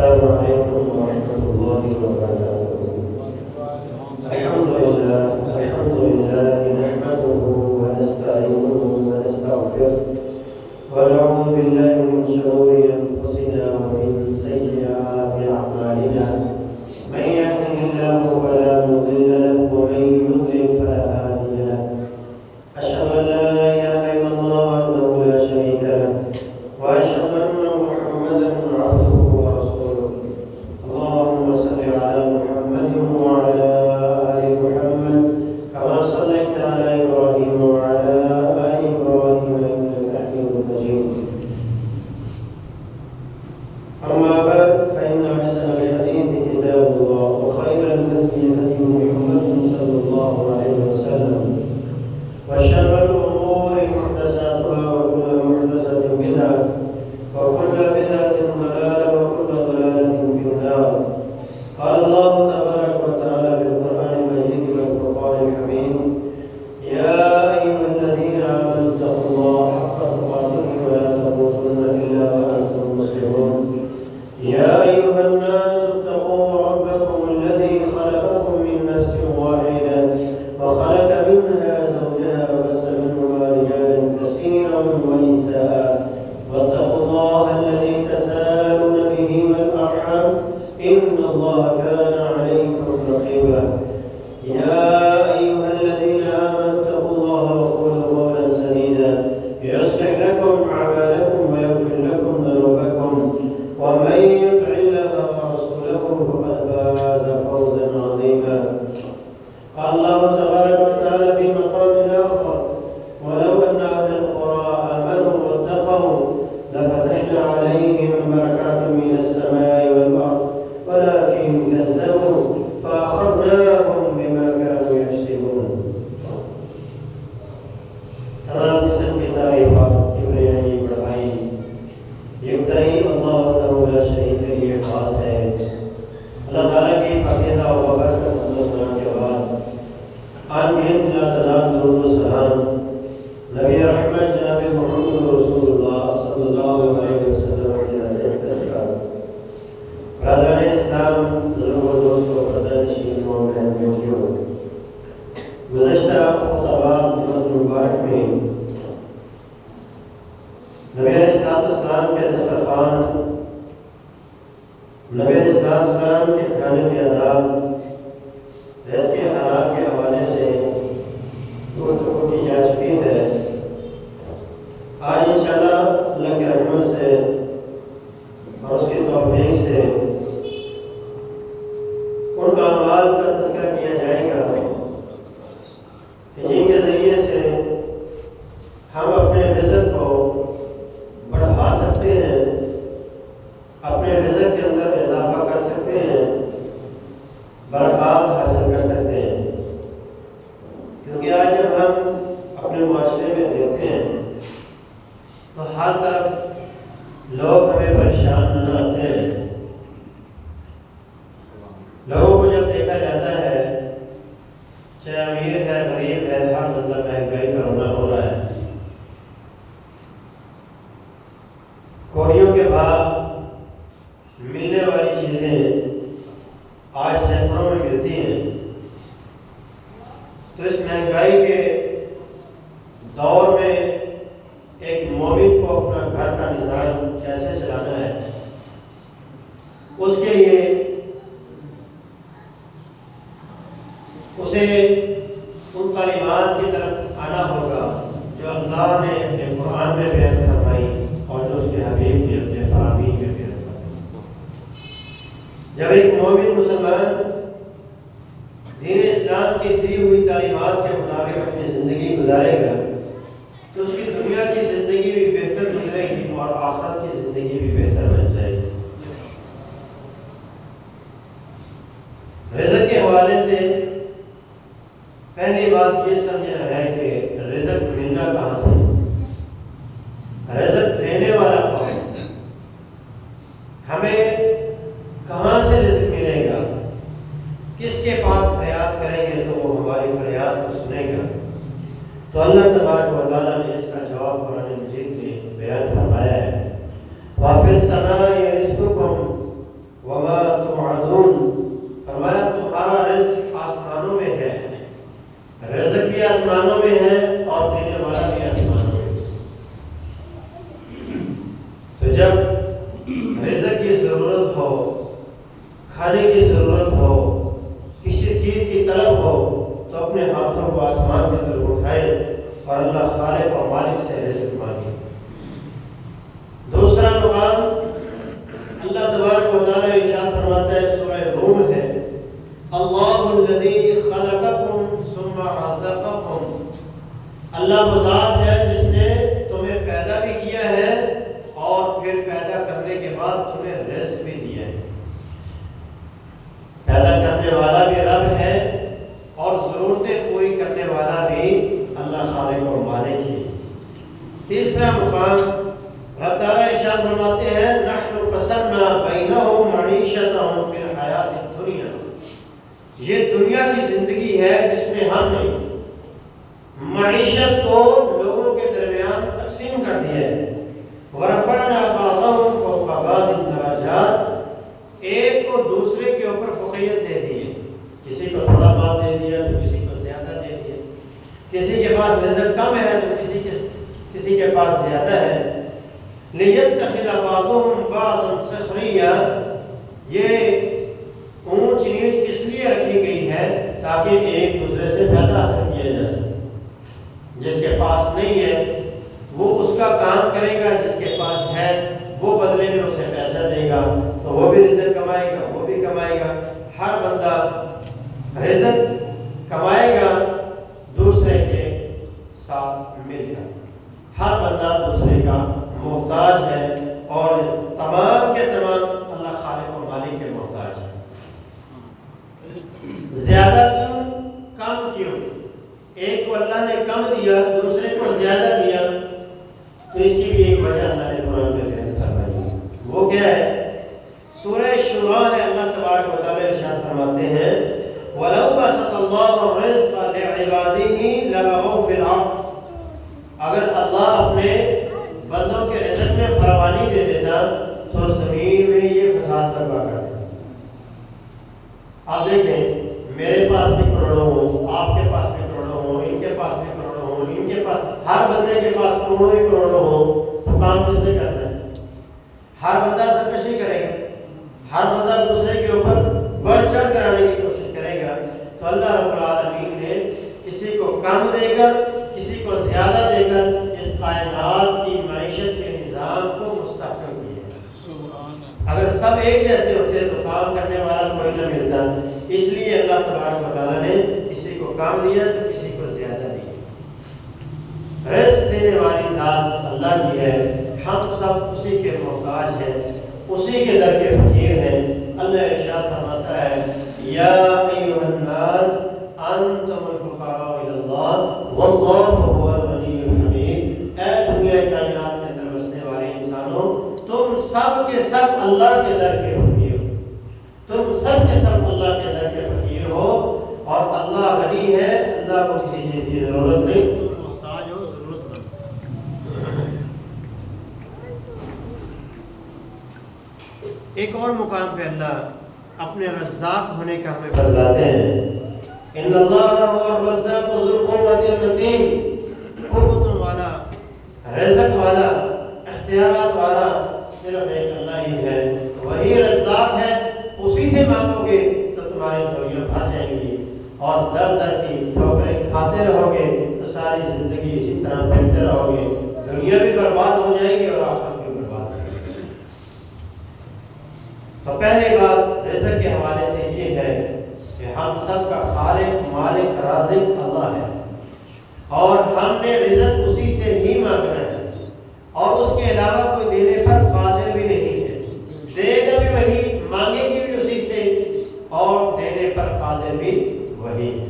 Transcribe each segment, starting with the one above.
السلام عليكم ورحمة الله وبركاته. الحمد لله نحمده ونستعينه ونستغفره ونعوذ بالله من شرور أنفسنا ومن سيئات أعمالنا. من يهده الله فلا مضل له ومن يضلل فلا هادي له. أشهد أن لا إله إلا الله وحده لا شريك له وأشهد أن محمدا عبده ورسوله. اللهم صل على محمد وعلى آل محمد كما صليت على إبراهيم وعلى آل إبراهيم إنك حميد مجيد. أما بعد فإن أحسن الحديث كتاب الله وخير الهدي هدي محمد صلى الله عليه وسلم وشر الأمور محدثاتها وكل محدثة بدعة وكل بدعة ضلالة وكل ضلالة في النار. قال الله تبارك وتعالى في القرآن المجيد والفرقان الحميد: يا أيها الذين آمنوا اتقوا الله حق تقاته ولا تموتن إلا وأنتم مسلمون. يا أيها الناس اتقوا ربكم الذي خلقكم من نفس واحدة وخلق منها زوجها وبث منهما رجالا كثيرا ونساء واتقوا الله الذي تساءلون به والأرحام إن الله كان عليكم رقيبا. يا أيها الذين آمنوا اتقوا الله وقولوا قولا سديدا يصلح لكم أعمالكم ويغفر لكم ذنوبكم ومن يطع الله ورسوله فقد فاز فوزا عظيما. قال الله تبارك وتعالى في مقام آخر: ولو أن أهل القرى آمنوا واتقوا لفتحنا عليهم بركات من السماء والأرض ولكن كذبوا فأخذناهم بما كانوا يكسبون. تمام قسم کی تعریفات ابراہیمی بڑھائی یکتائی اللہ وحدہ لا شریک کے لیے خاص ہے. اللہ تعالیٰ کی فقیدہ و برکت سلام کے بعد آج بھی لا تعداد درود و سلام نبی رحمت جناب محمد رسول اللہ صلی اللہ علیہ وسلم کی برادران اسلام، بزرگ و دوستوں، پردہ-نشینوں، بہن بیٹیوں، گزشتہ خطبات جمعۃ المبارک میں نبی علیہ السلام کے دسترخوان، نبی علیہ السلام کے کھانے کے آداب، رزق کے حلال کے حوالے سے گفتگو کی جا چکی ہے. آج انشاءاللہ اللہ کی رحمت سے اور اس کی توفیق سے ان اعمال کا تذکرہ کیا جائے گا کہ جن کے ذریعے سے ہم اپنے رزق کو بڑھا سکتے ہیں، اپنے رزق کے اندر اضافہ کر سکتے ہیں، برکات حاصل کر سکتے ہیں. کیونکہ آج جب ہم اپنے معاشرے میں دیکھتے ہیں تو ہر طرف لوگ ہمیں پریشان نظر آتے ہیں. لوگوں کو جب دیکھا جاتا ہے، چاہے امیر ہے غریب ہے، ہر بندہ مہنگائی کا رونا ہو رہا ہے. کوڑیوں کے بھاؤ ملنے والی چیزیں آج سینکڑوں میں ملتی ہیں. تو اس مہنگائی کے دور میں ایک مومن کو اپنا گھر کا نظام کیسے چلانا ہے، اس کے لیے اسے ان تعلیمات کی طرف آنا ہوگا جو اللہ نے اپنے قرآن میں بیان فرمائی اور جو اس کے حبیب نے اپنے فرامین میں بیان فرمائی. جب ایک مومن مسلمان دین اسلام کی دی ہوئی تعلیمات کے مطابق اپنی زندگی گزارے گا تو اس کی دنیا کی زندگی بھی بہتر گزرے گی اور آخرت کی زندگی بھی بہتر بن جائے گی. رزق کے حوالے سے پہلی بات یہ سمجھنا ہے کہ رزق ملنا کہاں سے، رزق دینے والا کون ہے، ہمیں کہاں سے رزق ملے گا، کس کے پاس فریاد کریں گے تو وہ ہماری فریاد کو سنے گا. تو اللہ تبارک و تعالیٰ نے اس کا جواب قرآن مجید میں بیان فرمایا ہے. وَفِي السَّمَاءِ رِزْقُكُمْ رزق کی ضرورت ہو، کھانے کی ضرورت ہو، کسی چیز کی طلب ہو تو اپنے ہاتھوں کو آسمان کی طرف اٹھائے اور اللہ خالق اور مالک سے رزق مانگے۔ دوسرا مقام اللہ تبارک و تعالیٰ ارشاد فرماتا ہے، سورہ روم ہے، اللہ الذی خلقکم ثم رزقکم، اللہ وہ ذات ہے جس نے تمہیں پیدا بھی کیا ہے اور پھر پیدا کرنے کے بعد تمہیں رزق بھی دیا ہے۔ پیدا کرنے والا بھی رب ہے اور ضرورتیں پوری کرنے والا بھی اللہ خالق اور مالک ہے۔ تیسرا مقام رب تعالیٰ ارشاد فرماتے ہیں، نحن قسمنا بینہم معیشتہم فی الحیات الدنیا، یہ دنیا کی زندگی ہے جس میں ہم نے معیشت کو لوگوں کے درمیان تقسیم کر دیا ہے۔ ورفعنا بعضهم فوق بعض درجات، ایک کو دوسرے کے اوپر فوقیت دے دی ہے، کسی کو تھوڑا مال دے دیا تو کسی کو زیادہ دے دیا، کسی کے پاس رزق کم ہے تو کسی کے پاس زیادہ ہے۔ لِيَتَّخِذَ بَعْضُهُمْ بَعْضًا سَخْرِيًّا، یہ اونچ نیچ اس لیے رکھی گئی ہے تاکہ ایک دوسرے سے فائدہ حاصل کیا جا سکے۔ جس کے پاس نہیں ہے وہ اس کا کام کرے گا، جس کے پاس ہے وہ بدلے میں اسے پیسہ دے گا تو وہ بھی رزق کمائے گا، وہ بھی کمائے گا۔ ہر بندہ رزق کمائے گا دوسرے کے ساتھ مل کر، ہر بندہ دوسرے کا محتاج ہے اور تمام کے تمام اللہ خالق و مالک کے محتاج ہے۔ زیادہ کیوں، کم کیوں؟ ایک کو اللہ نے کم دیا، دوسرے کو زیادہ دیا، تو اس کی بھی ایک وجہ اللہ نے قرآن میں بیان فرمائی ہے۔ وہ کیا ہے؟ سورہ شورى ہے، اللہ تبارک و تعالیٰ ارشاد فرماتے ہیں، وَلَوْ بَسَطَ اللَّهُ الرِّزْقَ لِعِبَادِهِ لَبَغَوْا فِي الْأَرْضِ، اگر اللہ اپنے بندوں کے رزق میں فراوانی دے دیتا تو زمین میں یہ فساد برپا کر دیتا۔ آپ دیکھیں، میرے پاس بھی کروڑوں ہوں، آپ کے پاس بھی کروڑوں ہوں، ان کے پاس بھی کروڑوں ہوں، ان کے پاس، ہر بندے کے پاس کروڑوں ہی کروڑوں ہوں، تو کام کس نے کرنا ہے؟ ہر بندہ سرکشی کرے گا، ہر بندہ دوسرے کے اوپر بڑھ چڑھ کر آنے کی کوشش کرے گا، تو اللہ رب العالمین نے کسی کو کم دے کر کسی کو زیادہ دے کر اس کائنات کی معیشت کے نظام کو مستحکم کیا۔ اگر سب ایک جیسے ہوتے تو کام کرنے والا کوئی نہ ملتا، اس لیے اللہ تبارک و تعالیٰ نے کسی کو کام دیا تو کسی کو زیادہ دیا۔ رزق دینے والی ذات اللہ کی ہے، ہم سب اسی کے محتاج ہیں، اسی کے در کے فقیر ہیں۔ اللہ ارشاد فرماتا ہے، یا ایھا الناس انتم الفقراء الی اللہ واللہ هو الغنی الحمید، اے دنیا کائنات کے اندر بسنے والے انسانوں، تم سب کے سب اللہ کے در کے فقیر ہو، تم سب کے سب اللہ کے در کے فقیر ہو، اور اللہ غنی ہے، اللہ کو کسی چیز کی ضرورت نہیں، تم محتاج ہو، ضرورت مند۔ ایک اور مقام پہ اللہ اپنے رزاق ہونے کا ہمیں بتلاتے ہیں، ان اللہ هو الرزاق ذو القوة المتین، قوت والا، رزق والا، اختیارات والا صرف ایک اللہ ہی ہے، وہی رزاق ہے، اسی سے مانگو گے تو تمہاری جھولیاں بھر جائیں گی، اور در در کی ٹھوکریں کھاتے رہو گے تو ساری زندگی اسی طرح پھرتے رہو گے، دنیا بھی برباد ہو جائے گی اور آخرت بھی برباد ہو جائے گی۔ تو پہلی بات رزق کے حوالے سے یہ ہے کہ ہم سب کا خالق، مالک، رازق اللہ ہے، اور ہم نے رزق اسی سے ہی مانگنا ہے، اور اس کے علاوہ کوئی دینے پر قادر بھی نہیں ہے، دے گا بھی وہی، مانگے گی بھی اسی سے، اور دینے پر قادر بھی وہی ہے۔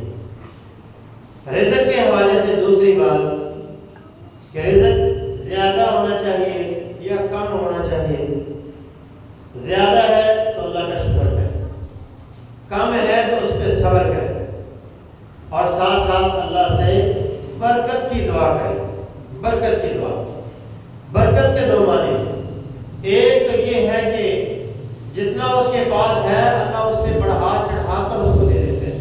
رزق کے حوالے سے دوسری بات کہ رزق زیادہ ہونا چاہیے یا کم ہونا چاہیے؟ زیادہ ہے تو اللہ کا شکر کرے، کم ہے تو اس پہ صبر کرے، اور ساتھ ساتھ اللہ سے برکت کی دعا کرے۔ برکت کی دعا، برکت کے دو معنی ہیں، ایک تو یہ ہے کہ جتنا اس کے پاس ہے اللہ اس سے بڑھا چڑھا کر اس کو دے دیتے ہیں،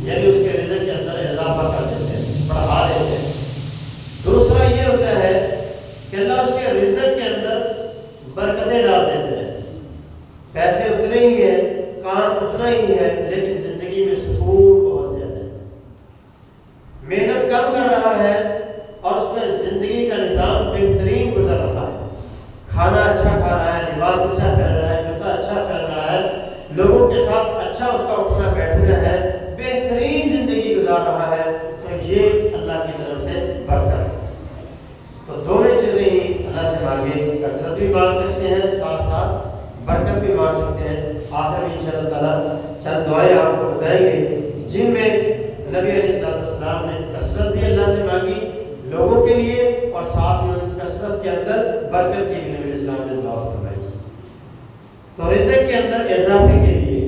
یعنی اس کے رزق کے اندر اضافہ کر دیتے ہیں، بڑھا دیتے ہیں۔ دوسرا یہ ہوتا ہے کہ اللہ اس کے رزق کے اندر برکتیں ڈال اتنا ہی ہے لیکن زندگی میں سکون بہت زیادہ ہے. محنت کم کر رہا ہے اور اس کا زندگی کا نظام بہترین گزر رہا ہے. کھانا اچھا کھا رہا ہے، لباس اچھا پہن رہا ہے، جوتا اچھا پہن رہا ہے، لوگوں کے ساتھ اچھا اس کا اٹھنا بیٹھنا ہے، بہترین زندگی گزار رہا ہے. تو یہ اللہ کی طرف سے برکت ہے. تو دونوں چیزیں ہی اللہ سے مانگے، کثرت بھی مانگ سکتے ہیں، ساتھ ساتھ برکت بھی مانگ سکتے ہیں. آخر میں انشاءاللہ تعالیٰ چند دعائیں آپ کو بتائیں گے جن میں نبی علیہ السلام نے کثرت بھی اللہ سے مانگی لوگوں کے لیے، اور ساتھ میں کثرت کے اندر برکت کی بھی نبی علیہ السلام نے دعا فرمائی. تو رزق کے اندر اضافے کے لیے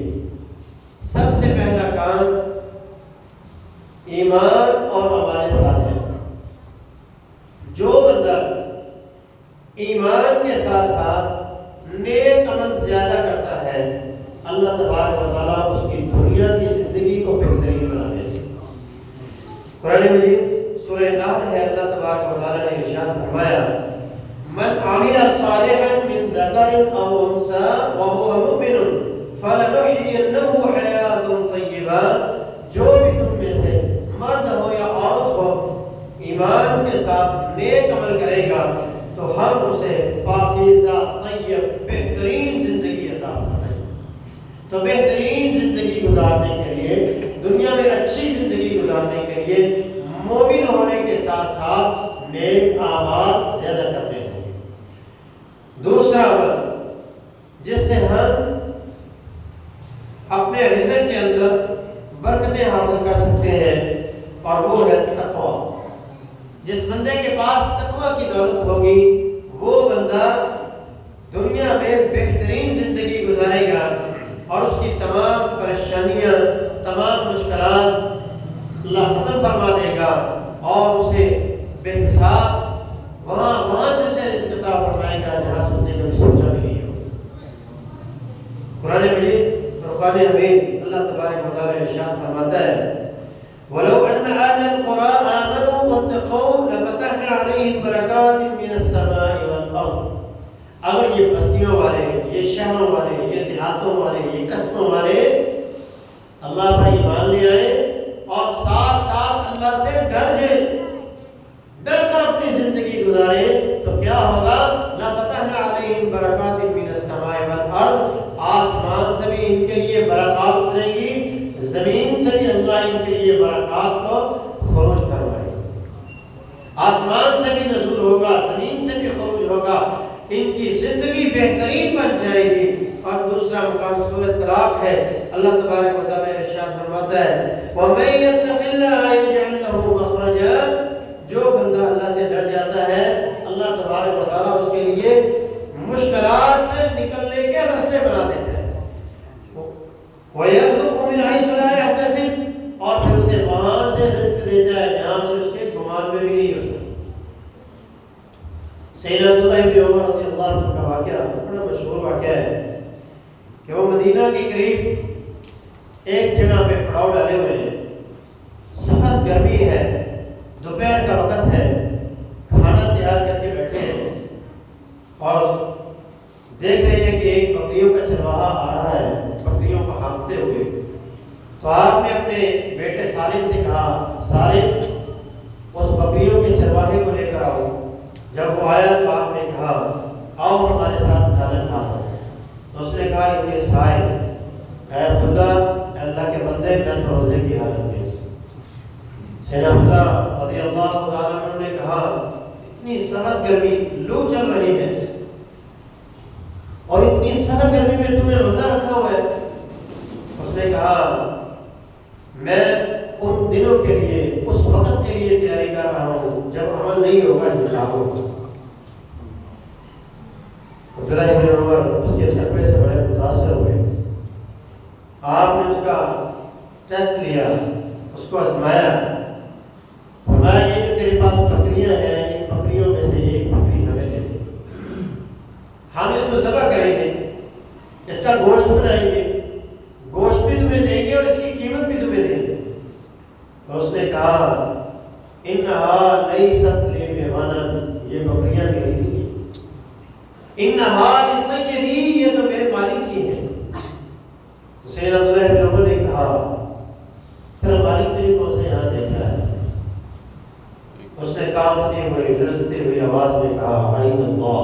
سب سے پہلا کام ایمان اور عمل صالح. جو بندہ ایمان کے ساتھ ساتھ نیک عمل زیادہ کرتا ہے، اللہ تبارک و تعالیٰ اس کی دنیا کی زندگی کو بہترین بنا دیتے ہیں. قرآن مجید سورہ نحل ہے، اللہ تبارک و تعالیٰ نے ارشاد فرمایا من عمل صالحا من ذکر او انثى وهو مؤمن فلنحيينه حیاة طیبہ. جو بھی تم میں سے مرد ہو یا عورت ہو ایمان کے ساتھ نیک عمل کرے گا تو ہم اسے پاکیزہ طیب بہترین زندگی عطا فرمائیں گے. تو بہترین زندگی گزارنے کے لیے، دنیا میں اچھی زندگی گزارنے کے لیے مومن ہونے کے ساتھ ساتھ نیک اعمال زیادہ کرنے ہوں. دوسرا عمل جس سے ہم اپنے رزق کے اندر برکتیں حاصل کر سکتے ہیں، اور وہ ہے تقویٰ. جس بندے کے پاس تقویٰ کی دولت ہوگی وہ بندہ دنیا میں بہترین زندگی گزارے گا، اور اس کی تمام پریشانیاں، تمام مشکلات اللہ ختم فرما دے گا، اور اسے بے حساب وہاں سے اسے رزق عطا فرمائے گا جہاں سے اس نے کبھی سوچا بھی نہیں ہو. قرآن مجید فرقان حمید اللہ تبارک و تعالیٰ ارشاد فرماتا ہے وَلَوْ أَنَّ أَهْلَ الْقُرَىٰ آمَنُوا وَاتَّقَوْا لَفَتَحْنَا عَلَيْهِمْ بَرَكَاتٍ مِّنَ السَّمَاءِ وَالْأَرْضِ. اگر یہ بستیوں والے، یہ شہروں والے، یہ دیہاتوں والے، یہ قصبوں والے اللہ پر ایمان لے آئے اور ساتھ ساتھ اللہ سے ڈر جائیں، ڈر کر اپنی زندگی گزارے، تو کیا ہوگا؟ لَفَتَحْنَا عَلَيْهِمْ بَرَكَاتٍ مِّنَ السَّمَاءِ وَالْأَرْضِ. آسمان سے بھی ان کے لیے برکات اتریں گی، زمین سے بھی اللہ ان کے لیے برکات کو خروج کروائے گا. آسمان سے بھی نزول ہوگا، زمین سے بھی خروج ہوگا، ان کی زندگی بہترین بن جائے گی. اور دوسرا مقام سورۃ طلاق ہے، اللہ تبارک و تعالیٰ ارشاد فرماتا ہے وَمَن يَتَّقِ اللَّهَ يَجْعَل لَّهُ مَخْرَجًا. جو بندہ اللہ سے ڈر جاتا ہے اللہ تبارک و تعالیٰ اس کے لیے مشکلات سے نکلنے کے راستے بنا دیتا ہے. وَيَرْزُقْهُ مِنْ حَيْثُ لَا يَحْتَسِبُ. اور پھر اسے وہاں سے رزق دیتا ہے جہاں سے اس کے گمان میں بھی نہیں ہوتا. سیدنا عبداللہ ابن عمر رضی اللہ عنہ کا واقعہ بڑا مشہور واقعہ ہے کہ وہ مدینہ کے قریب ایک جگہ پہ پڑاؤ ڈالے ہوئے ہیں، سخت گرمی ہے، دوپہر کا وقت ہے، کھانا تیار کر کے بیٹھے ہیں اور دیکھ رہے ہیں کہ ایک بکریوں کا چرواہا آ رہا ہے بکریوں کو ہانکتے ہوئے. تو آپ نے اپنے بیٹے سالم سے کہا سالم اس بکریوں کے چرواہے کو لے کر آؤ. جب وہ آیا تو آپ نے کہا آؤ ہمارے ساتھ کھانا کھاؤ. تو اس نے کہا ابن سائل اے عبداللہ اللہ کے بندے میں تو روزے کی حالت میں. سیدنا عبداللہ رضی اللہ عنہ نے کہا اتنی سخت گرمی، لو چل رہی ہے اور اتنی سخت گرمی میں تم نے روزہ رکھا ہوا ہے. اس نے کہا میں ان دنوں کے لیے، اس وقت کے لیے تیاری کر رہا ہوں جب عمل نہیں ہوگا انشاء اللہ. عبداللہ ابن عمر اس کے تقوی سے بڑے متاثر ہوئے. آپ نے اس کا ٹیسٹ لیا، اس کو آزمایا، فرمایا یہ جو تیرے پاس بکریاں ہیں ان بکریوں میں سے ایک بکری ہمیں دے دے، ہم اس کو ذبح کریں گے، اس کا گوشت بنائیں گے، گوشت بھی تمہیں دیں گے اور اس کی قیمت بھی تمہیں دیں گے. تو اس نے کہا انہا لیست لغنم، یہ بکریاں میری نہیں ہیں، انہا لسیدی، یہ تو میرے مالک کی ہے. سید عبداللہ بن عمر نے کہا پھر مالک تجھے کون سے یہاں دیکھا ہے؟ اس نے کانپتے ہوئے گرجتے ہوئی آواز میں کہا عین اللہ،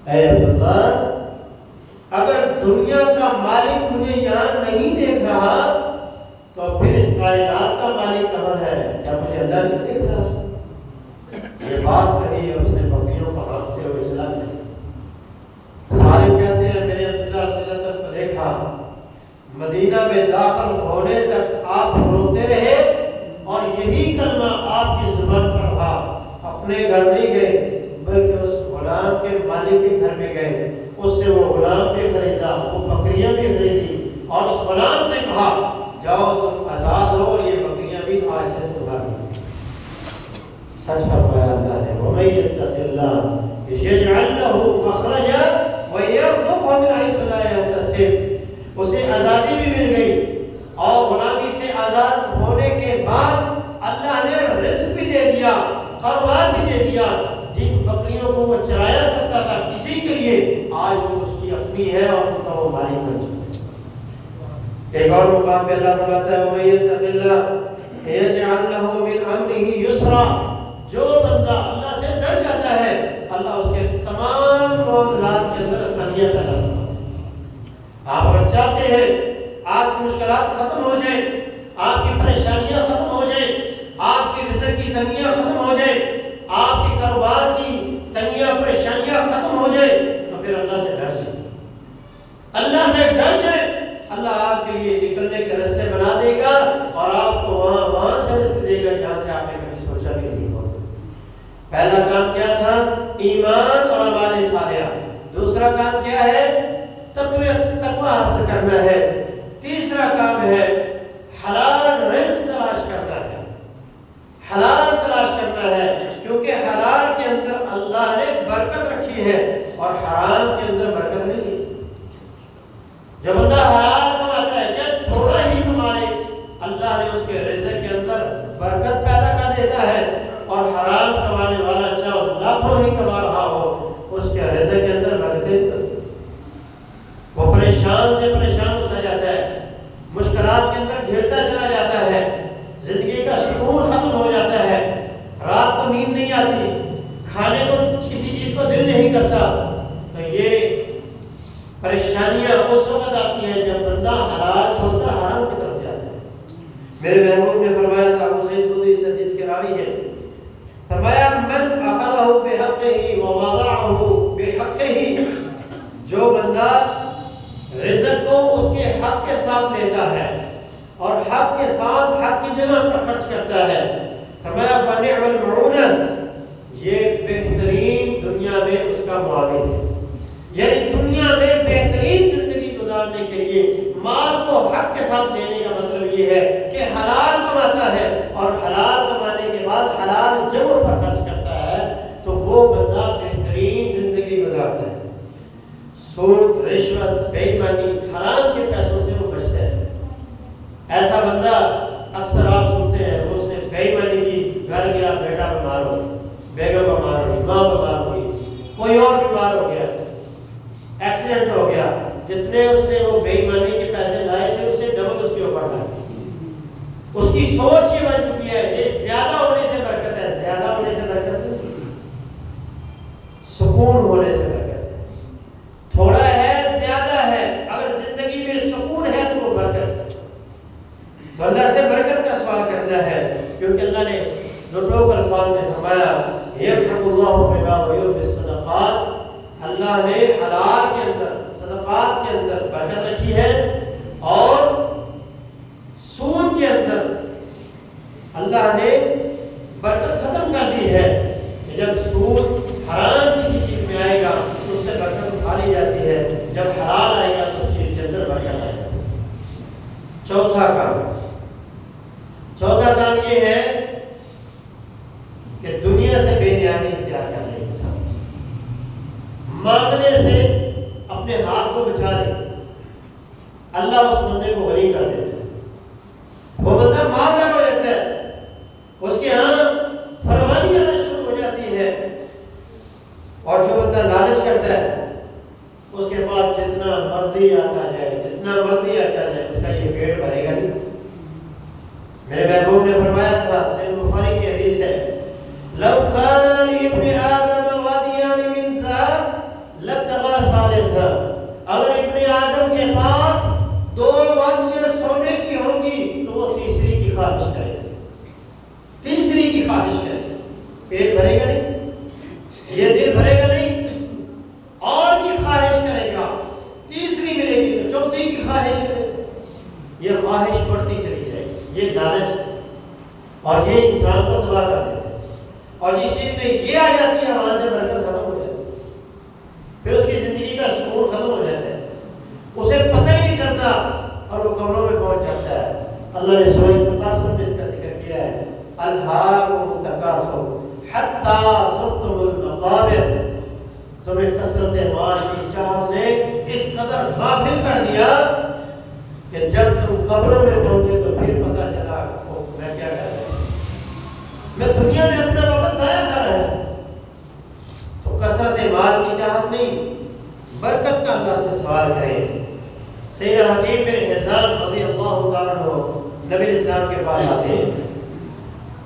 اے عبداللہ اگر دنیا کا مالک مجھے یہاں نہیں دیکھ رہا تو پھر اس کائنات کا مالک کہاں ہے؟ کیا مجھے اللہ نہیں دیکھ رہا؟ یہ بات کہی اور اس نے بکریوں کو ہانکتے ہوئے چلا گیا۔ سالم کہتے ہیں میں نے عبداللہ رضی اللہ عنہ کو دیکھا، مدینہ میں داخل ہونے تک آپ روتے رہے اور یہی کلمہ آپ کی زبان پر رہا۔ اپنے گھر نہیں گئے بلکہ اس غلام کے مالک کے گھر میں گئے، اس سے وہ غلام بھی خریدا، وہ بکریاں بھی خریدی اور اس غلام سے کہا جاؤ تم آزاد ہو اور یہ بکریاں بھی آج سے تمہاری۔ سچ فرمایا اللہ نے وَمَن يَتَّقِ اللَّهَ يَجْعَل لَّهُ مَخْرَجًا وَيَرْزُقْهُ مِنْ حَيْثُ لَا يَحْتَسِبُ۔ اسے آزادی بھی مل گئی اور غلامی سے آزاد ہونے کے بعد اللہ نے رزق بھی دے دیا، کاروبار بھی دے دیا۔ جن بکریوں کو وہ چرایا کرتا تھا کسی کے لیے، آج وہ اس کی اپنی ہے اور اس کا وہ مالک بن چکا ہے۔ ایک اور مقام پہ اللہ فرماتا ہے وَمَن يَتَّقِ اللَّهَ يَجْعَل لَّهُ مِنْ أَمْرِهِ يُسْرًا۔ جو بندہ اللہ سے ڈر جاتا ہے اللہ اس کے تمام معاملات کے اندر آسانیاں پیدا کرتا ہے۔ آپ اگر چاہتے ہیں آپ کی مشکلات ختم ہو جائیں، آپ کی پریشانیاں ختم ہو جائیں، آپ کی رزق کی تنگیاں ختم ہو جائیں، آپ کے کاروبار کی تنگیاں پریشانیاں ختم ہو جائیں، تو پھر اللہ سے ڈر جائیں، اللہ سے ڈر جائیں۔ اللہ آپ کے لیے نکلنے کے راستے بنا دے گا اور آپ کو وہاں سے رزق دے گا جہاں سے آپ نے کبھی سوچا بھی نہیں ہوگا۔ پہلا کام کیا تھا؟ ایمان اور اعمال صالحہ۔ دوسرا کام کیا ہے؟ تقوی حاصل کرنا ہے۔ تیسرا کام ہے حلال رزق تلاش کرنا ہے، حلال تلاش کرنا ہے، کیونکہ حلال کے اندر اللہ نے برکت رکھی ہے اور حرام کے اندر برکت نہیں ہے۔ جب بندہ حلال کماتا ہے چاہے تھوڑا ہی کما لے، اللہ نے اس کے رزق کے اندر برکت پیدا کر دیتا ہے، اور حرام کمانے والا چاہے لاکھوں ہی کما رہا ہو اس کے رزق کے اندر برکت نہیں ہوتی۔ وہ پریشان سے پریشان ہوتا جاتا ہے، مشکلات کے اندر گھرتا چلا جاتا ہے، زندگی کا سکون ختم ہو جاتا ہے، رات کو نیند نہیں آتی، کھانے کو کسی چیز کو دل نہیں کرتا۔ تو یہ پریشانیاں اس وقت آتی ہیں جب بندہ حلال چھوڑ کر حرام کی طرف جاتا ہے۔ میرے محبوب نے فرمایا تھا، ابو سعید خدری اس حدیث کے راوی ہیں، فرمایا من اخذہ بحقہ ووضعہ بحقہ، جو بندہ رزق کو اس کے حق کے ساتھ لیتا ہے اور حق کے ساتھ حق کی جگہ پر خرچ کرتا ہے، فرمایا فنعم المعون، یہ بہترین دنیا میں اس کا معاون ہے۔ یعنی دنیا میں بہترین زندگی گزارنے کے لیے مال کو حق کے ساتھ لینے کا مطلب یہ ہے کہ حلال کماتا ہے اور حلال کمانے کے بعد حلال جگہوں پر خرچ کرتا ہے، تو وہ بندہ بہترین زندگی گزارتا ہے۔ سود، رشوت، بے ایمانی، حرام کے پیسوں سے وہ بچتا ہے۔ ایسا بندہ اکثر آپ سنتے ہیں اس نے بے ایمانی کی، گھر گیا بیٹا بیمار ہو گیا، بیگم بیمار ہوئی، ماں بیمار ہوئی، کوئی اور بیمار ہو گیا، ایکسیڈنٹ ہو گیا، جتنے اس نے وہ بے ایمانی کے پیسے لائے تھے اس سے ڈبل اس کے اوپر لائے۔ اس کی سوچ یہ بن چکی ہے یہ زیادہ ہونے سے برکت ہے، زیادہ ہونے سے برکت نہیں، سکون ہونے سے برکت ہے۔ تھوڑا ہے زیادہ ہے، اگر زندگی میں سکون ہے تو وہ برکت ہے۔ تو اللہ سے برکت کا سوال کرنا ہے، کیونکہ اللہ نے دو الفاظ میں فرمایا یمحق اللہ الربا ویربی الصدقات، اللہ نے حلال کے اندر، صدقات کے اندر برکت رکھی ہے، اور سود کے اندر اللہ نے برکت ختم کر دی ہے۔ جب سود حرام کسی چیز میں آئے گا تو اس سے برکت اٹھا لی جاتی ہے، جب حلال آئے گا تو اس چیز کے اندر برکت آئے گا۔ چوتھا کام یہ ہے کہ دنیا سے بے نیازی اختیار کر لے انسان، مانگنے سے اپنے ہاتھ کو بچا لے، اللہ اس بندے کو غنی کر دیتا ہے، وہ بندہ مالدار ہو جاتا ہے، اس کے ہاں فراوانی آنا شروع ہو جاتی ہے، اور جو بندہ لالچ کرتا ہے اس کے پاس جتنا مرضی آتا ہے، جتنا مرضی چل جائے اس کا یہ پیٹ بھرے گا نہیں۔ میرے محبوب نے فرمایا تھا، صحیح بخاری کی حدیث ہے، لو کان لابن آدم وادیان من ذهب لابتغى ثالثا، اگر ابن آدم کے پاس 2 وادیاں سونے کی ہوں گی تو وہ تیسری کی خواہش کرے گا، تیسری کی خواہش کرے گا۔ پیٹ بھرے گا نہیں، یہ دل بھرے گا نہیں، اور بھی خواہش کرے گا، تیسری ملے گی تو چوتھی کی خواہش کرے گا، یہ خواہش بڑھتی چلی جائے گی، یہ لالچ ہے اور یہ انسان کو تباہ کر دیتا ہے۔ اور جس چیز میں یہ آ جاتی ہے وہاں سے برکت ختم ہو جاتی ہے، پھر اس کی زندگی کا سکون ختم ہو جاتا ہے، اسے پتہ ہی نہیں چلتا اور وہ قبروں میں پہنچ جاتا ہے۔ اللہ نے سورہ تکاثر میں اس کا ذکر کیا ہے، الہاکم التکاثر حتی زرتم المقابر، تمہیں کثرت مال کی چاہت نے اس قدر غافل کر دیا کہ جب تم قبروں میں پہنچے تو پھر پتہ چلا میں کیا کر رہا ہوں، میں دنیا میں اپنا وقت ضائع کر رہا ہوں۔ تو کثرت مال کی چاہت نہیں، برکت کا اللہ سے سوال کریں۔ سیدنا حکیم بن حزام رضی اللہ تعالیٰ عنہ نبی اسلام کے پاس آتے ہیں،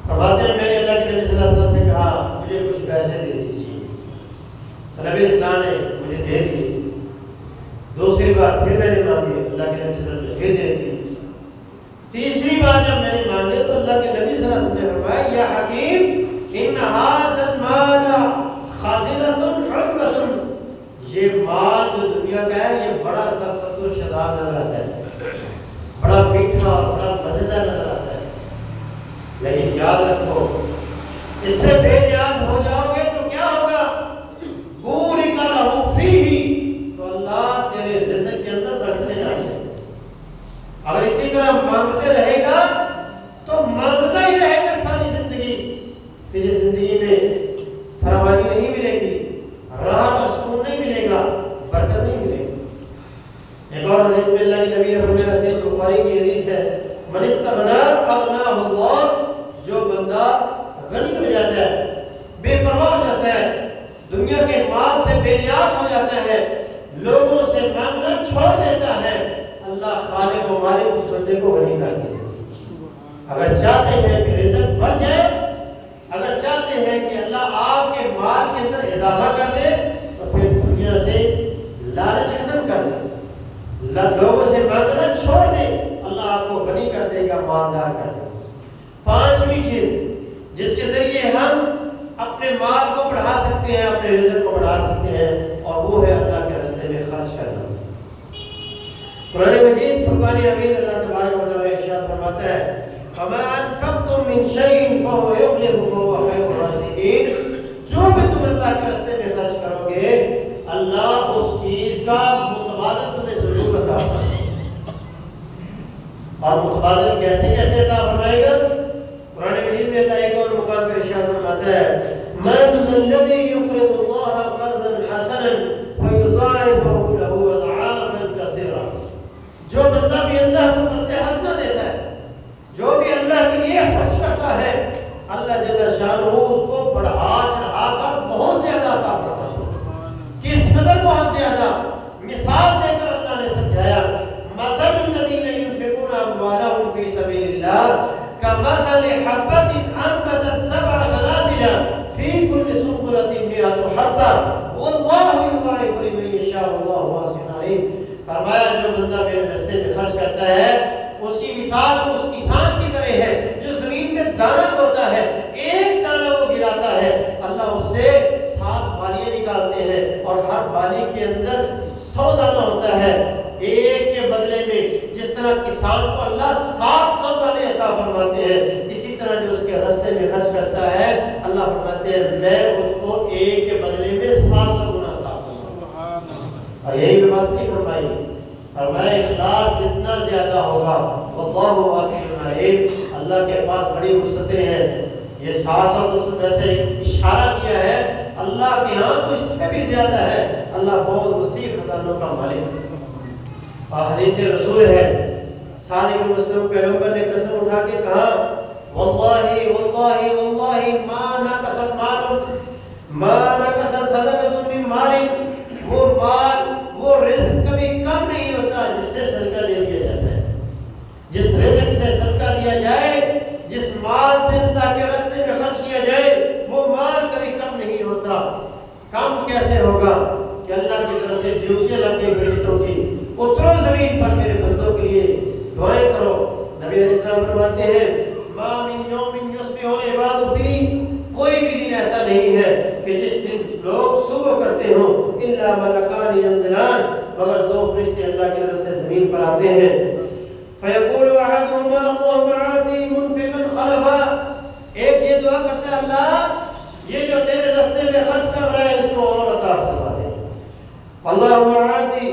فرماتے ہیں میں نے اللہ کے نبی صلی اللہ علیہ وسلم سے کہا مجھے کچھ پیسے دے دیجیے، تو نبی اسلام نے مجھے دے دیے۔ دوسری بار پھر میں نے مانگے، اللہ کے نبی صلی اللہ علیہ وسلم نے پھر دے دیے۔ تیسری بار جب میں نے مانگے تو اللہ کے نبی صلی اللہ علیہ وسلم نے فرمایا یا حکیم ان ھذا المال خازنۃ عقبۃ، یہ مال جو دنیا کا ہے یہ بڑا سرسبز و شاداب نظر آتا ہے، بڑا میٹھا اور بڑا مزیدار نظر آتا ہے، لیکن یاد رکھو اس سے بے نیاز ہو جاؤ گے تو کیا ہوگا، بورک لہ فیہ، تو اللہ تیرے رزق کے اندر برکت ڈال دے گا۔ اگر اسی طرح مانگتے رہے گا تو مانگتا ہی رہے گا ساری زندگی، تیری زندگی میں فراوانی نہیں ملے گی، راحت اور سکون نہیں ملے گا، برکت نہیں ملے گی۔ ایک اور حدیث میں اللہ کے نبی نے فرمایا، صحیح بخاری کی حدیث ہے، من استغنا اغناہ اللہ، جو بندہ غنی ہو جاتا ہے، بے پرواہ ہو جاتا ہے، دنیا کے مال سے بے نیاز ہو جاتا ہے، لوگوں سے مانگنا چھوڑ دیتا ہے، اللہ خالق و مالک اس بندے کو غنی کر دے۔ اگر چاہتے ہیں کہ رزق بڑھ جائے، اگر چاہتے ہیں کہ اللہ آپ کے مال کے اندر اضافہ کر دے، تو پھر دنیا سے لالچ ختم کر دے، لوگوں سے مانگنا چھوڑ دے، اللہ آپ کو غنی کر دے گا، مالدار کر دے گا۔ پانچویں چیز جس کے ذریعے ہم اپنے مال کو بڑھا سکتے ہیں، اپنے رزق کو بڑھا سکتے ہیں، اور وہ ہے اللہ کے راستے میں خرچ کرنا۔ قرآن مجید فرقان حمید اللہ تبارک و تعالی ارشاد فرماتا ہے، فَمَا أَنفَقْتُم مِّن شَيْءٍ فَهُوَ يُخْلِفُهُ وَهُوَ خَيْرُ الرَّازِقِينَ، جو بھی تم اللہ کے راستے میں خرچ کرو گے اللہ اس چیز کا متبادل تمہیں ضرور عطا فرمائے گا۔ اور متبادل کیسے کیسے عطا فرمائے گا؟ قرآن مجید میں اللہ ایک اور مقام پہ ارشاد فرماتا ہے، مَنْ الَّذِي يُقْرِضُ اللَّهَ قَرْضًا حَسَنًا فَيُضَاعِفَهُ لَهُ أَضْعَافًا كَثِيرَةً، جو بندہ بھی اللہ کو قرض حسنہ دیتا ہے، جو بھی اللہ کے لیے خرچ کرتا ہے، اللہ جل شانہ اس کو بڑھا چڑھا کر بہت زیادہ عطا فرماتا ہے۔ کس قدر بہت زیادہ؟ مثال دے کر اللہ نے سمجھایا، مثل الذین ينفقون اموالهم فی سبیل اللہ کمثل حبۃ انبتت سبع سنابل فی کل سنبلۃ مئۃ حبۃ واللہ یضاعف لمن یشاء واللہ واسع علیم۔ فرمایا جو بندہ میرے راستے میں خرچ کرتا ہے اس کی مثال اس کسان کی طرح ہے جو زمین میں دانہ بوتا ہے، ایک دانہ وہ گراتا ہے، اللہ اس سے 7 بالیاں نکالتے ہیں اور ہر بالی کے اندر 100 دانہ ہوتا ہے، ایک کے بدلے میں جس طرح کسان کو اللہ 700 دانے عطا فرماتے ہیں، اسی طرح جو اس کے راستے میں خرچ کرتا ہے اللہ فرماتے ہیں میں اس کو ایک کے بدلے میں 700 گنا عطا فرماتا ہوں۔ اور یہی بھی بات نہیں فرمائی، فرمایا اخلاص جتنا زیادہ ہوگا واللہ واسع علیم، اللہ کے پاس بڑی وسعتیں ہیں۔ یہ 700 وسعت ویسے اشارہ کیا ہے، اللہ کے ہاں تو اس سے بھی زیادہ ہے، اللہ بہت وسیع خزانوں کا مالک ہے۔ اور حدیث رسول ہے، صادق المصدوق پیغمبر نے قسم اٹھا کے کہا واللہ واللہ واللہ ما نقص صدقۃ من مال، وہ مال وہ رزق کبھی کم نہیں ہوتا جس سے صدقہ طرف سے ڈیوٹیاں لگ گئی فرشتوں کی، اترو زمین پر میرے بندوں کے لیے دعائیں کرو۔ نبی علیہ السلام فرماتے ہیں ما من یوم یصبح العباد فیہ، کوئی بھی دن ایسا نہیں ہے کہ جس دن لوگ صبح کرتے ہوں الا ملکان ینزلان، مگر دو فرشتے اللہ کی طرف سے زمین پر آتے ہیں۔ فیقول احدهما اللهم آتی منفقا خلفا، ایک یہ دعا کرتا ہے اللہ یہ جو تیرے راستے میں خرچ کر رہا ہے اس کو اور عطا فرما دے۔ اللهم آتی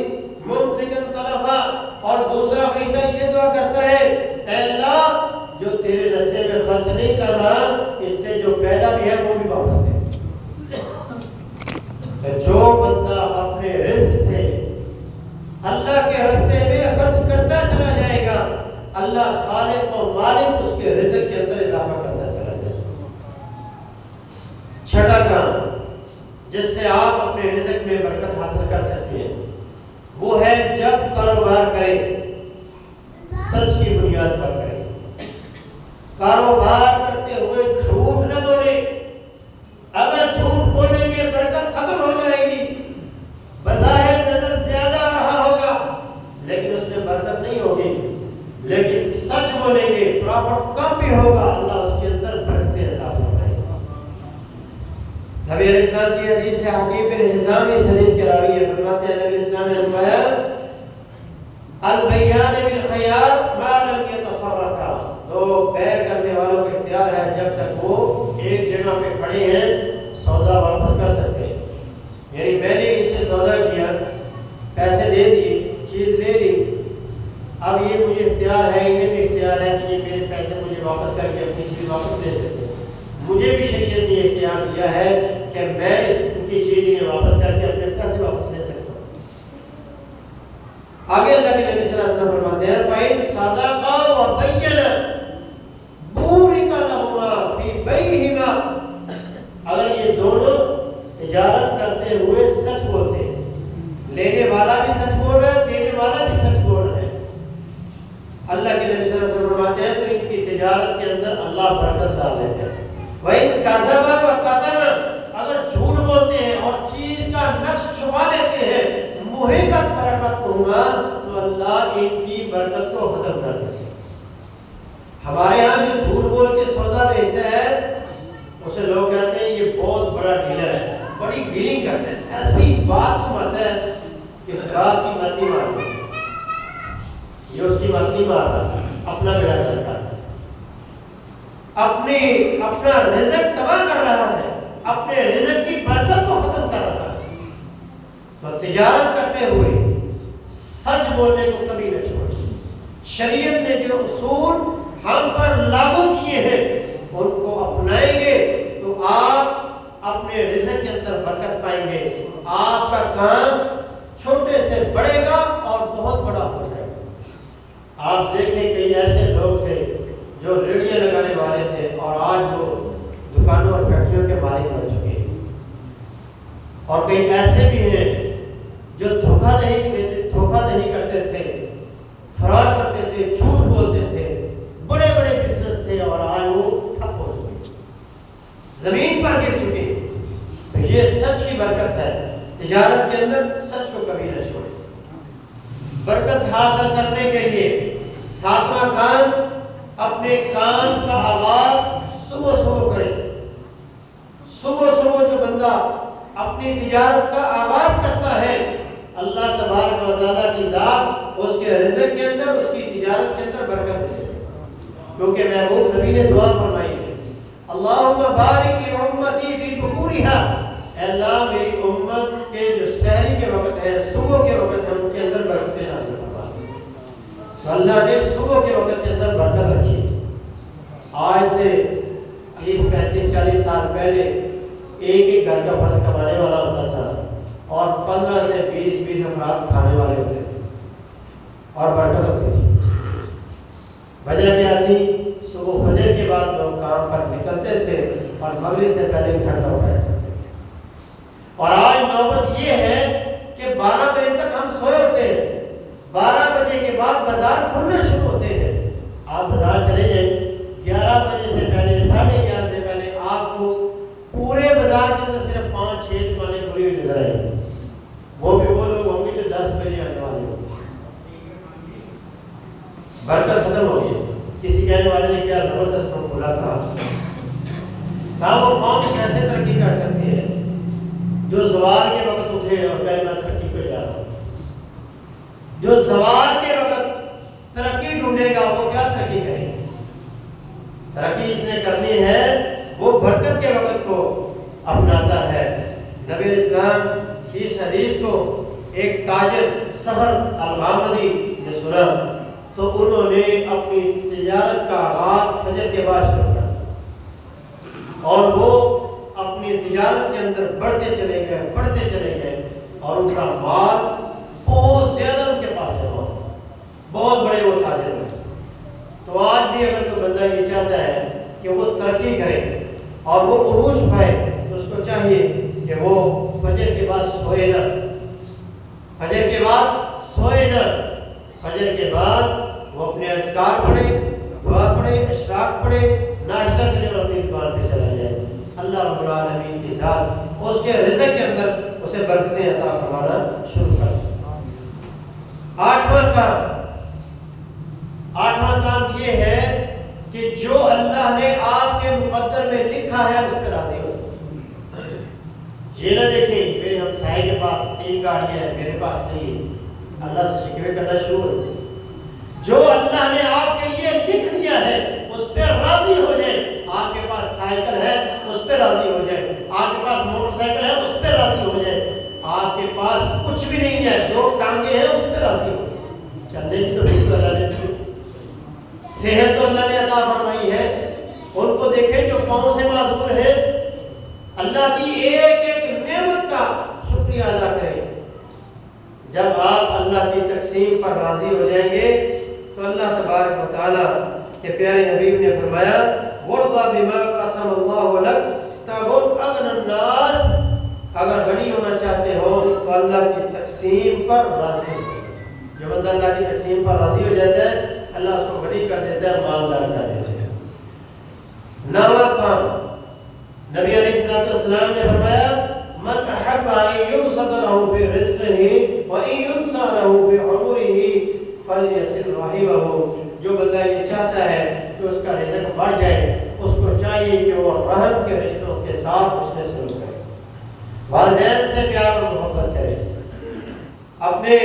ممسکا خلفا، اور دوسرا فرشتہ یہ دعا کرتا ہے اے اللہ جو تیرے راستے میں خرچ نہیں کر رہا اس سے جو پہلا بھی ہے وہ بھی واپس دے۔ جو بندہ اپنے رزق سے اللہ کے راستے میں خرچ کرتا چلا جائے گا، اللہ خالق و مالک اس کے رزق کے اندر اضافہ کرتا چلا جائے گا۔ چھٹا کام جس سے آپ اپنے رزق میں برکت حاصل کر سکتے ہیں وہ ہے جب کاروبار کریں سچ کی بنیاد پر کریں۔ کاروبار کرتے ہوئے جھوٹ نہ بولیں، اگر جھوٹ بولیں گے برکت ختم ہو جائے گی، بظاہر نظر زیادہ آ رہا ہوگا لیکن اس میں برکت نہیں ہوگی، لیکن سچ بولیں گے پروفٹ کم بھی ہوگا، اللہ اس کے اندر برکتیں عطا فرمائے گا۔ نبی علیہ السلام کی حدیث ہے، حکیم بن حزام اس حدیث کے راوی ہے، فرماتے ہیں نبی علیہ السلام نے فرمایا البیان بالخیار ما لم یتفرقا، دو بیع کرنے والوں کو اختیار ہے جب تک وہ ایک جگہ پہ کھڑے ہیں سودا واپس کر سکتے ہیں۔ یعنی میں نے ان سے سودا کیا، پیسے دے دیے، چیز لے لی، اب یہ مجھے اختیار ہے، انہیں بھی اختیار ہے کہ یہ میرے پیسے مجھے واپس کر کے اپنی چیز واپس دے سکتے ہیں۔ مجھے بھی شریعت نے اختیار دیا ہے کہ میں ان کی چیز انہیں واپس کر کے اپنے پیسے واپس لے سکتا ہوں۔ آگے اللہ کے نبی صلی اللہ علیہ وسلم فرماتے ہیں فَإِن صَدَقَا وَبَيَّنَا بُورِكَ لَهُمَا فِي بَيْعِهِمَا، اگر یہ دونوں تجارت کرتے ہوئے سچ بولتے ہیں، لینے والا بھی سچ بول رہا ہے دینے والا بھی سچ بول رہا ہے، اللہ کے نبی صلی اللہ علیہ وسلم فرماتے ہیں تو ان کی تجارت کے اندر اللہ برکت ڈال دیتا ہے۔ وَإِن كَذَبَ وَكَتَمَ، اگر جھوٹ بولتے ہیں اور چیز کا نقش چھپا لیتے ہیں، مُحِقَتْ بَرَكَتُهُمَا، تو اللہ ان کی برکت کو ختم کر دیتا ہے۔ ہمارے ہاں جو جھوٹ بول کے سودا بیچتا ہے اسے لوگ کہتے ہیں یہ بہت بڑا ڈیلر ہے، بڑی ڈیلنگ کرتے ہیں، ایسی بات کو مت ہے کہ گراہک کی مت نہیں مارتا، یہ اس کی مت نہیں مارتا، اپنا بیڑا کرتا ہے، اپنا رزق تباہ کر رہا ہے، اپنے رزق کی برکت کو ختم کر رہا ہے۔ تو تجارت کرتے ہوئے سچ بولنے کو کبھی نہ چھوڑیں۔ شریعت نے جو اصول ہم پر لاگو کیے ہیں ان کو اپنائیں گے تو آپ اپنے رزق کے اندر برکت پائیں گے، آپ کا کام چھوٹے سے بڑھے گا اور بہت بڑا ہو جائے گا۔ آپ دیکھیں کئی ایسے لوگ تھے جو ریڑیاں لگانے والے تھے اور آج وہ دکانوں اور فیکٹریوں کے مالک بن چکے ہیں، اور کئی ایسے بھی ہیں جو دھوکہ دہی کرتے تھے، فراڈ کرتے تھے، جھوٹ بولتے تھے، بڑے بڑے بزنس تھے اور آج وہ ٹھپ ہو چکے، زمین پر گر چکے۔ تو یہ سچ کی برکت ہے، تجارت کے اندر سچ کو کبھی نہ چھوڑیں۔ برکت حاصل کرنے کے لیے ساتواں کام، اپنے کام کا آغاز صبح کریں۔ صبح جو بندہ اپنی تجارت کا آغاز کرتا ہے، اللہ تبارک و تعالیٰ کی ذات اس کے رزق کے اندر، اس کی تجارت کے اندر برکت دے، کیونکہ محبوب نبی نے دعا فرمائی ہے اللہم بارک لامتی فی بکورها، اے اللہ میری امت کے جو سحری کے وقت ہے، صبح کے وقت ہے، ان کے اندر برکتیں نازل فرما۔ تو اللہ نے صبح کے وقت کے اندر برکت رکھی۔ آج سے 30 35 40 سال پہلے ایک گھر کا فرد کمانے والا ہوتا تھا اور 15 سے 20 افراد کھانے والے ہوتے تھے اور برکت ہوتی تھی۔ وجہ کیا تھی؟ صبح فجر کے بعد لوگ کام پر نکلتے تھے اور مغرب سے پہلے گھر لوٹ آیا کرتے تھے۔ اور آج نوبت یہ ہے کہ 12 بجے تک ہم سوئے ہوتے ہیں، 12 بجے کے بعد بازار کھلنا شروع ہوتے ہیں۔ آپ بازار چلے جائیں، 11 بجے سے پہلے، 11:30 سے پہلے آپ کو پورے بازار کے اندر صرف 5-6 دکانیں کھلی ہوئی نظر آئیں گی، وہ بھی وہ برکت ختم ہو گئی. کسی کہنے والے نے کیا زبردست مقولہ کہا وہ قوم کیسے ترقی کر سکتی ہے جو زوال کے وقت اٹھے اور کہے میں ترقی پہ جا رہا ہوں. جو زوال کے وقت ترقی ڈھونڈے گا وہ کیا ترقی کرے گا؟ ترقی اس نے کرنی ہے وہ برکت کے وقت کو اپناتا ہے. نبی اسلام کی اس حدیث کو ایک تاجر سحر الغامدی نے سنا تو انہوں نے اپنی تجارت کا آغاز فجر کے بعد شروع کیا اور وہ اپنی تجارت کے اندر بڑھتے چلے گئے اور ان کا مال بہت زیادہ ان کے پاس جمع ہوا. بہت بڑے وہ تاجر ہیں. تو آج بھی اگر کوئی بندہ یہ چاہتا ہے کہ وہ ترقی کرے اور وہ عروج پائے تو اس کو چاہیے کہ وہ فجر کے بعد سوئے نہ. فجر کے بعد وہ اپنے اذکار پڑھے، دعا پڑھے، اشراق پڑھے، ناشتہ کرے اور اپنی دکان پہ چلا جائے. اللہ رب العالمین کی ذات اس کے رزق کے اندر اسے برکتیں عطا فرمانا شروع کر. آٹھواں کام یہ ہے کہ جو اللہ نے آپ کے مقدر میں لکھا ہے اس پہ راضی ہو. یہ نہ دیکھیں میرے ہمسائے کے پاس 3 گاڑیاں ہیں میرے پاس نہیں ہے، اللہ سے شکوے کرنا شروع ہو جائے. جو اللہ نے آپ کے لیے لکھ دیا ہے اس پہ راضی ہو جائے. آپ کے پاس سائیکل ہے اس پہ راضی ہو جائے، آپ کے پاس موٹر سائیکل ہے اس پہ راضی ہو جائے، آپ کے پاس کچھ بھی نہیں ہے 2 ٹانگیں ہیں اس پہ راضی ہو جائے. چلنے کی تو اللہ نے دی، صحت تو اللہ نے عطا فرمائی ہے. ان کو دیکھیں جو پاؤں سے معذور ہے، اللہ کی ایک ایک نعمت کا شکریہ ادا کریں. جب آپ اللہ کی تقسیم پر راضی ہو جائیں گے تو اللہ تبارک و تعالیٰ کے پیارے حبیب نے فرمایا وَرْضَ بِمَا قَسَمَ اللَّهُ لَكَ تَكُنْ أَغْنَى النَّاسِ. اگر غنی ہونا چاہتے ہو تو اللہ کی تقسیم پر راضی ہو. جو بندہ اللہ کی تقسیم پر راضی ہو جاتا ہے اللہ اس کو غنی کر دیتا ہے، مالدار کر دیتا ہے. 9واں کام نبی علیہ السلام نے فرمایا من احب ان يبسط له في رزقه وان ينسى له في عمره فليصل رحمه. جو بندہ یہ چاہتا ہے کہ اس کا رزق بڑھ جائے اس کو چاہیے کہ وہ رحم کے رشتوں کے ساتھ اس نے سلوک کرے، والدین سے پیار اور محبت کرے، اپنے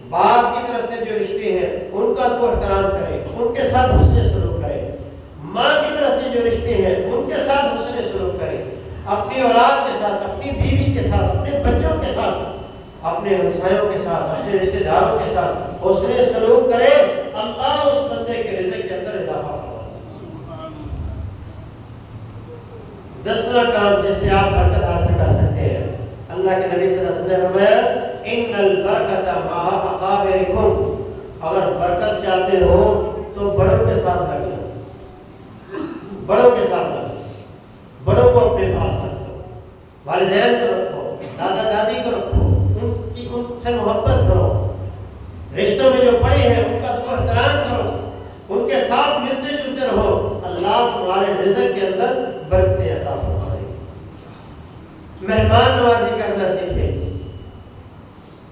باپ کی طرف سے جو رشتے ہیں ان کا وہ احترام کرے، ان کے ساتھ حسن سلوک کرے، ماں کی طرف سے جو رشتے ہیں ان کے ساتھ حسن سلوک کرے، اپنی اولاد کے ساتھ، اپنی بیوی کے ساتھ، اپنے بچوں کے ساتھ، اپنے ہمسایوں کے ساتھ، اپنے رشتہ داروں کے ساتھ حسن سلوک کرے. اللہ اس بندے کے رزق کے اندر اضافہ فرمائے. 10واں کام جس سے آپ برکت حاصل کر سکتے ہیں، اللہ کے نبی صلی اللہ علیہ وسلم نے فرمایا ان البرکۃ مع اقابرکم. اگر برکت چاہتے ہو تو بڑوں کے ساتھ لگ جاؤ، بڑوں کے ساتھ لگ جاؤ، بڑوں کو اپنے پاس رکھو، والدین کو رکھو، دادا دادی کو رکھو، ان سے محبت کرو، رشتوں میں جو بڑے ہیں ان کا تو احترام کرو، ان کے ساتھ ملتے جلتے رہو. اللہ تمہارے رزق کے اندر برکتیں عطا فرمائے. مہمان نوازی کرنا سیکھیں،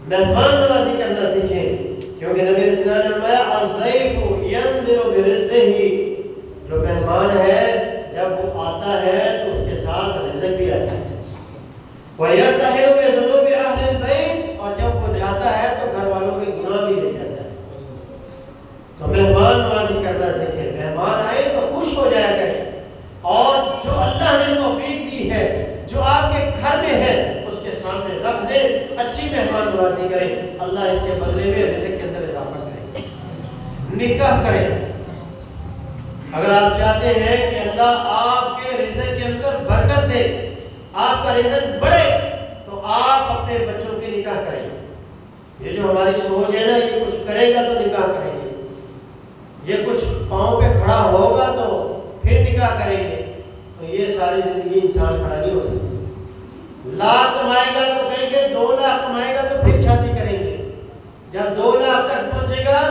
مہمان نوازی کرنا سیکھیں، کیونکہ نبی صلی اللہ علیہ وسلم نے فرمایا الضیف ینزل برزقہ. جو مہمان ہے جب وہ آتا ہے تو اس کے ساتھ رزق بھی آتا ہے. وَيَرْتَحِلُ بِذُنُوبِ أَهْلِ الْبَيْتِ. اور جب وہ جاتا ہے تو گھر والوں کے گناہ بھی لے جاتا ہے. تو مہمان نوازی کرنا سیکھیں. مہمان آئے تو خوش ہو جایا کریں، اور جو اللہ نے توفیق دی ہے جو آپ کے گھر میں ہے اس کے سامنے رکھ دیں، اچھی مہمان نوازی کریں. اللہ اس کے بدلے میں رزق کے اندر اضافہ کرے. نکاح کریں. اگر آپ چاہتے ہیں کہ اللہ آپ کے رزق کے اندر برکت دے، آپ کا رزق بڑھے، تو آپ اپنے بچوں کی نکاح کریں. یہ جو ہماری سوچ ہے نا یہ کچھ کرے گا تو نکاح کریں گے، یہ کچھ پاؤں پہ کھڑا ہوگا تو پھر نکاح کریں گے، تو یہ ساری زندگی انسان کھڑا نہیں ہو سکتا. لاکھ کمائے گا تو کہیں گے 2 لاکھ کمائے گا تو پھر شادی کریں گے. جب 2 لاکھ تک پہنچے گا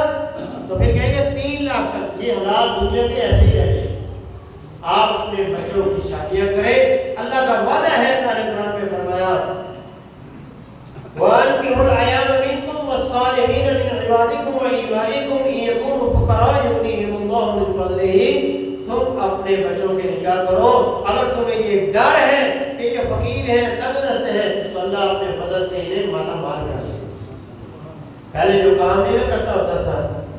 تو پھر کہیں گے 3 لاکھ تک. یہ حالات دنیا کے ایسے ہی رہے. آپ اپنے بچوں کی شادیاں کریں. اللہ کا وعدہ ہے، قرآن میں فرمایا وَأَنكِحُوا الْأَيَامَ مِنكُمْ وَالصَّالِحِينَ مِنْ عِبَادِكُمْ وإمائكم إن يكونوا فقراء يغنيهم الله من فضله. تم اپنے بچوں کی نگاہ کرو، اگر تمہیں یہ ڈر ہے کہ یہ فقیر ہیں، تنگ دست ہیں، تو اللہ اپنے فضل سے انہیں مالا مال کر دے. پہلے جو کام نہیں کرتا ہوتا تھا،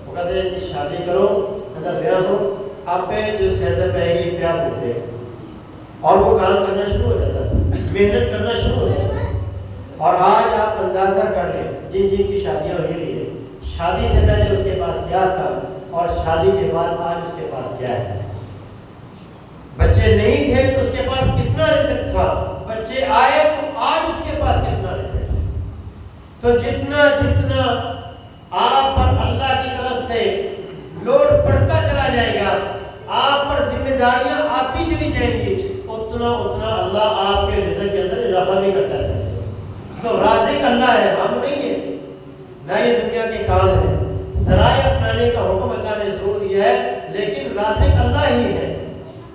وہ کہتے ہیں کہ شادی کرو، اگر بیاہ ہو، آپ پہ جو سہدر پہ گی پیار ہوتے ہیں، اور وہ کام کرنا شروع ہو جاتا تھا، محنت کرنا شروع ہو جاتا تھا. اور آج آپ اندازہ کر لیں جن جن کی شادیاں ہوئی ہیں، شادی سے پہلے اس کے پاس کیا تھا اور شادی کے بعد آج اس کے پاس کیا ہے. بچے نہیں تھے تو اس کے پاس کتنا رزق تھا، بچے آئے تو آج اس کے پاس کتنا رزق ہے. تو جتنا جتنا آپ پر اللہ کی طرف سے لوڈ پڑتا چلا جائے گا، آپ پر ذمہ داریاں آتی چلی جائیں گی، اتنا اتنا اللہ آپ کے رزق کے اندر اضافہ بھی کرتا چلے گا. تو رازق اللہ ہے، ہم نہیں ہیں، نہ یہ دنیا کے کام ہے. ذرائع اپنانے کا حکم اللہ نے ضرور دیا ہے، لیکن رازق اللہ ہی ہے.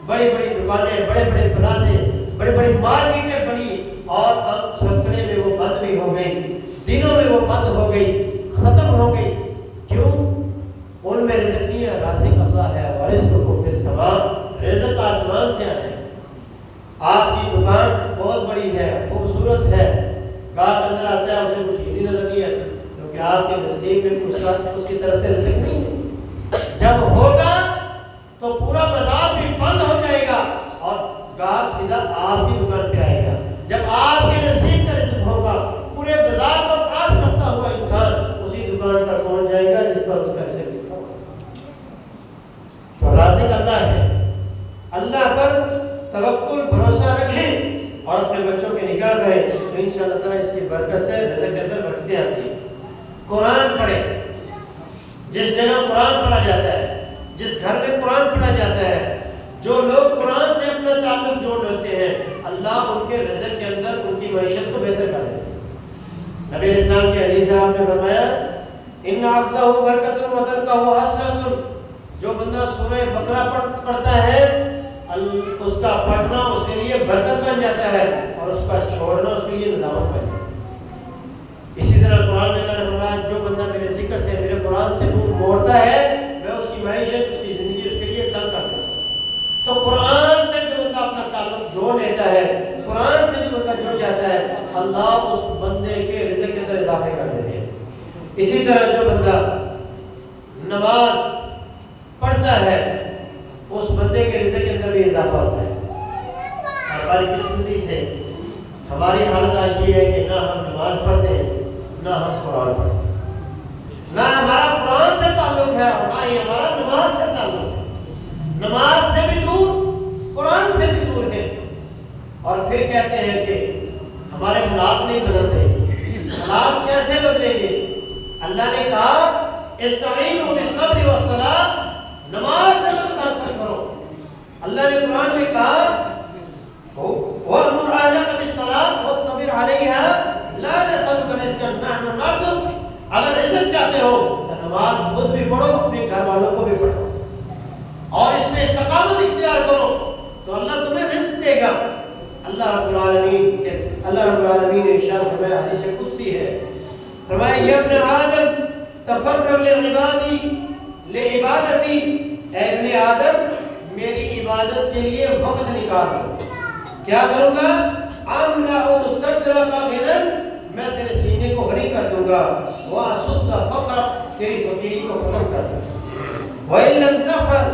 بڑی بڑی دکانیں، بڑے بڑے پلازے، بڑی بڑی مارکیٹیں بنی اور اب چھپڑے میں وہ بند بھی ہو گئی، دنوں میں وہ بند ہو گئی، ختم ہو گئی. کیوں؟ ان میں رزق نہیں ہے، رازق اللہ ہے. وَرِزْقُكُمْ فِي السَّمَاءِ، رزق آسمان سے آتا ہے. آپ کی دکان بہت بڑی ہے، خوبصورت ہے، گاہک اندر آتا ہے، اسے کچھ ہی نظر نہیں آتی، کیونکہ آپ کے نصیب میں اس کی طرف سے رزق نہیں ہے. جب ہوگا تو پورا بازار بھی بند ہو جائے گا اور گاہک سیدھا آپ کی دکان پہ آئے گا. جب آپ کے نصیب کا رزق ہوگا، پورے بازار کو کراس کرتا ہوا انسان اسی دکان پر پہنچ جائے گا جس پر اس کا رزق لکھا ہوگا. تو رازق اللہ ہے. اللہ پر توکل، بھروسہ رکھیں اور اپنے بچوں کی نگاہ کریں تو انشاءاللہ تعالیٰ اس کی برکت سے رزق کے اندر برکتیں آتی ہیں. قرآن پڑھیں. جس جگہ قرآن پڑھا جاتا ہے، جس گھر میں قرآن پڑھا جاتا ہے، جو لوگ قرآن سے اپنا تعلق جوڑ لیتے ہیں، اللہ ان کے رزق کے اندر ان کی معیشت کو بہتر کر دیتا ہے. نبی اسلام کے حدیث آپ نے فرمایا ان اخذہ برکۃ و ترکہ حسرۃ. جو بندہ سورہ بقرہ پڑھتا ہے، اس کا پڑھنا اس کے لیے برکت بن جاتا ہے اور اس کا چھوڑنا اس کے لیے ندامت بن جاتا ہے. اسی طرح قرآن میں اللہ نے فرمایا جو بندہ میرے ذکر سے، میرے قرآن سے منہ موڑتا ہے، میں اس کی معیشت، اس کی زندگی اس کے لیے تنگ کر دیتا ہوں. تو قرآن سے جو بندہ اپنا تعلق جوڑ لیتا ہے، قرآن سے جو بندہ جڑ جاتا ہے، اللہ اس بندے کے رزق کے اندر اضافے کر دیتے ہیں. اسی طرح جو بندہ نماز پڑھتا ہے، اس بندے کے رزق کے اندر بھی اضافہ ہوتا ہے. اور بدقسمتی سے ہماری حالت آج یہ ہے کہ نہ ہم نماز پڑھتے ہیں، نہ ہم قرآن پڑھتے ہیں. نہ ہمارا قرآن سے تعلق ہے، نہ ہی ہمارا نماز سے تعلق ہے. نماز سے بھی دور، قرآن سے بھی دور ہے. اور پھر کہتے ہیں کہ ہمارے حالات نہیں بدلتے. حالات کیسے بدلیں گے؟ اللہ نے کہا استعینوا بالصبر والصلاۃ، نماز سے مدد حاصل کرو. اللہ نے قرآن میں کہا وَأْمُرْ أَهْلَكَ بِالصَّلَاةِ وَاصْطَبِرْ عَلَيْهَا لَا نَسْأَلُكَ رِزْقًا نَحْنُ نَرْزُقُكَ. اگر رزق چاہتے ہو تو نماز خود بھی پڑھو، اپنے گھر والوں کو بھی پڑھو اور اس میں استقامت اختیار کرو تو اللہ تمہیں رزق دے گا. اللہ رب العالمین نے ارشاد فرمایا، حدیث قدسی ہے، فرمایا یا ابن آدم تفرغ لعبادتی، اے ابن آدم میری عبادت کے لیے وقت نکال. کیا کروں گا؟ املأ صدرک غنا، میں تیرے سینے کو غنی کر دوں گا. واسد فقرک، تیری فقیری کو ختم کر دوں گا. وإن لم تفعل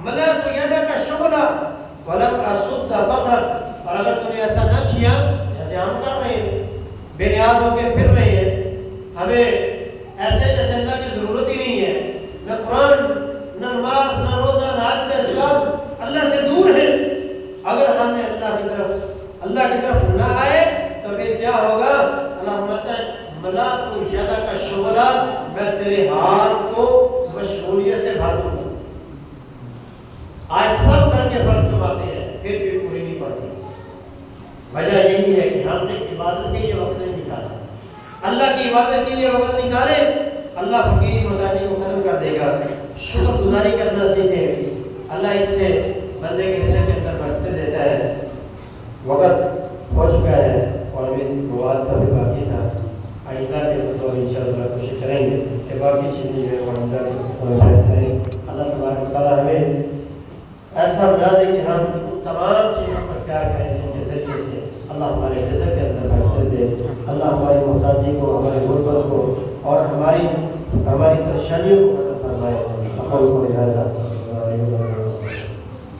ملأت يدك شغلا ولم أسد فقرك. اور اگر تم نے ایسا نہ کیا جیسے ہم کر رہے ہیں، بے نیاز ہو کے پھر رہے ہیں، ہمیں ایسے جیسے اللہ کی ضرورت ہی نہیں ہے، نہ قرآن، نہ نماز، نہ روزہ، نہ حج، نہ اسلام، اللہ سے دور ہیں. اگر ہم نے اللہ کی طرف نہ آئے تو پھر کیا ہوگا؟ اللہ ملأت یدک شغلا، میں تیرے ہاتھ کو مشغولیت سے بھر دوں گا. آج سب کر کے فرض کماتے ہیں پھر بھی پوری نہیں پڑتی. وجہ یہی ہے کہ ہم نے عبادت کے لیے وقت نہیں نکالا. اللہ کی عبادت کے لیے وقت نکالے، اللہ فقیری محتاجی کو ختم کر دے گا. شکر گزاری کرنا سیکھے، اللہ اس سے بندے کے رزق کے اندر برکتیں دیتا ہے. وقت ہو چکا ہے اور ابھی مواد کا بھی باقی تھا. آئندہ کے طور انشاءاللہ کوشش کریں گے کہ باقی چیزیں جو ہے وہ آئندہ کریں. اللہ تبارک و تعالیٰ ہمیں ایسا بنا دے کہ ہم تمام چیزوں پر پیار کریں جن کے ذریعے سے اللہ ہمارے رزق کے اندر برکت دے. اللہ ہماری محتاجی کو، ہماری غربت کو اور ہماری پریشانیوں کو ختم فرمائے. اقول قولی ھذا